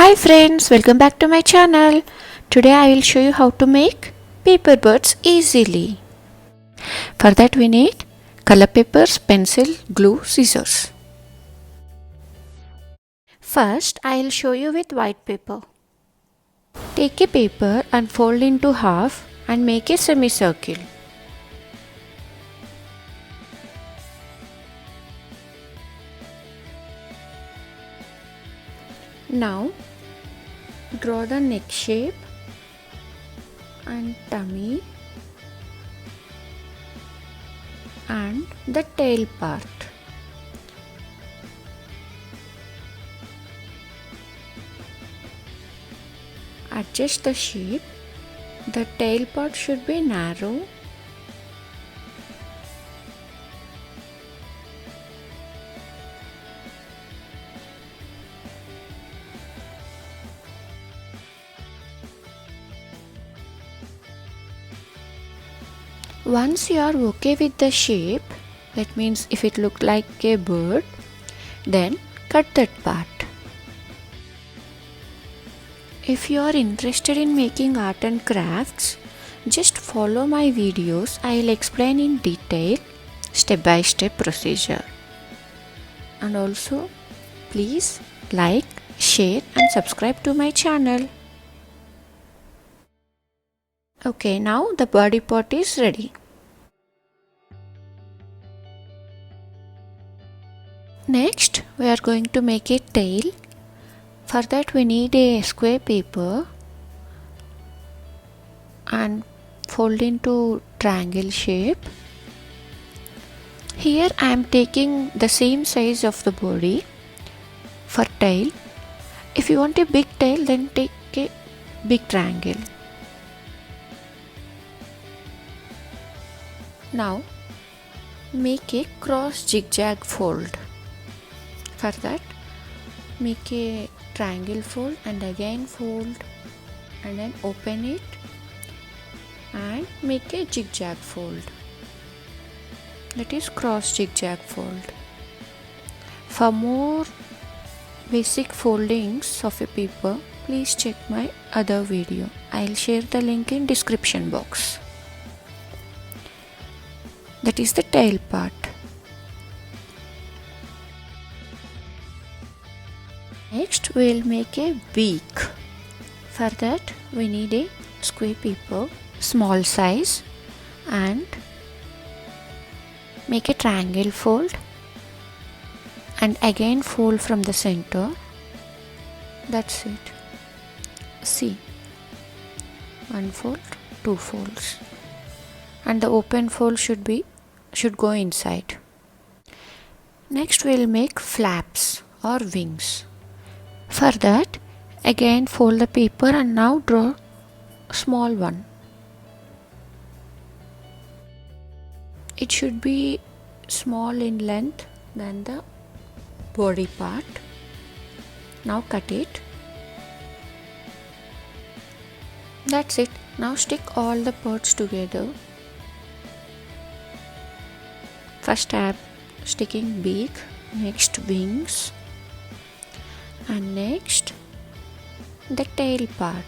Hi friends, welcome back to my channel. Today I will show you how to make paper birds easily. For that we need color papers, pencil, glue, scissors. First I will show you with white paper. Take a paper and fold into half and make a semicircle. Now draw the neck shape and tummy and the tail part. Adjust the shape. The tail part should be narrow. Once you are okay with the shape, that means if it looks like a bird, then cut that part. If you are interested in making art and crafts, just follow my videos. I will explain in detail step by step procedure. And also please like, share and subscribe to my channel. Okay, now the body part is ready. Next, we are going to make a tail. For that we need a square paper and fold into triangle shape. Here I am taking the same size of the body for tail. If you want a big tail, then take a big triangle. Now make a cross zigzag fold. For that make a triangle fold and again fold and then open it and make a zigzag fold. That is cross zigzag fold. For more basic foldings of a paper, please check my other video. I'll share the link in description box. That is the tail part. Next we will make a beak. For that we need a square paper, small size, and make a triangle fold and again fold from the center. That's it. See, one fold, two folds, and the open fold should go inside. Next we will make flaps or wings. For that again fold the paper and now draw a small one. It should be small in length than the body part. Now cut it. That's it. Now stick all the parts together. First I am sticking beak, next wings, and next the tail part.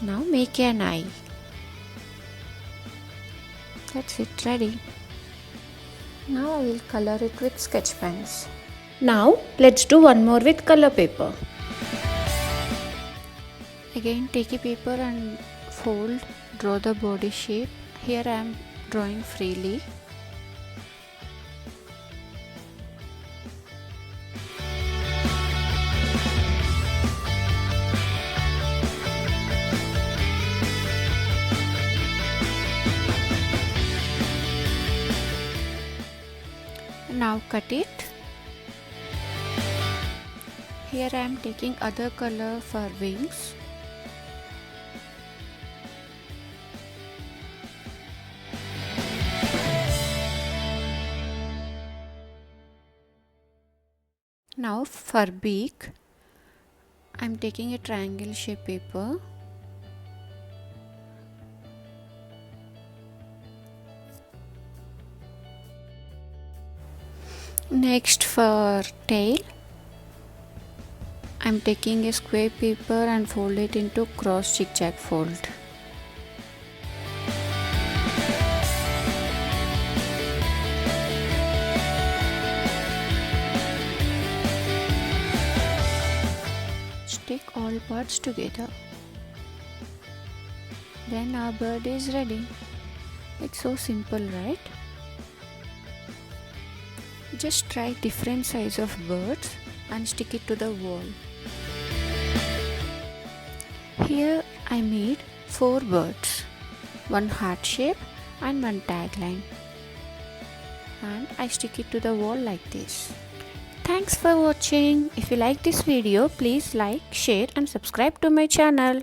Now make an eye. That's it, ready. Now I will color it with sketch pens. Now let's do one more with color paper. Again take a paper and fold, draw the body shape. Here I am drawing freely. Now cut it. Here I am taking other color for wings. Now for beak, I am taking a triangle shape paper. Next for tail, I'm taking a square paper and fold it into cross zigzag fold. Stick all parts together. Then our bird is ready. It's so simple, right? Just try different size of birds and stick it to the wall. Here I made 4 birds, one heart shape and one tagline, and I stick it to the wall like this. Thanks for watching. If you like this video, please like, share and subscribe to my channel.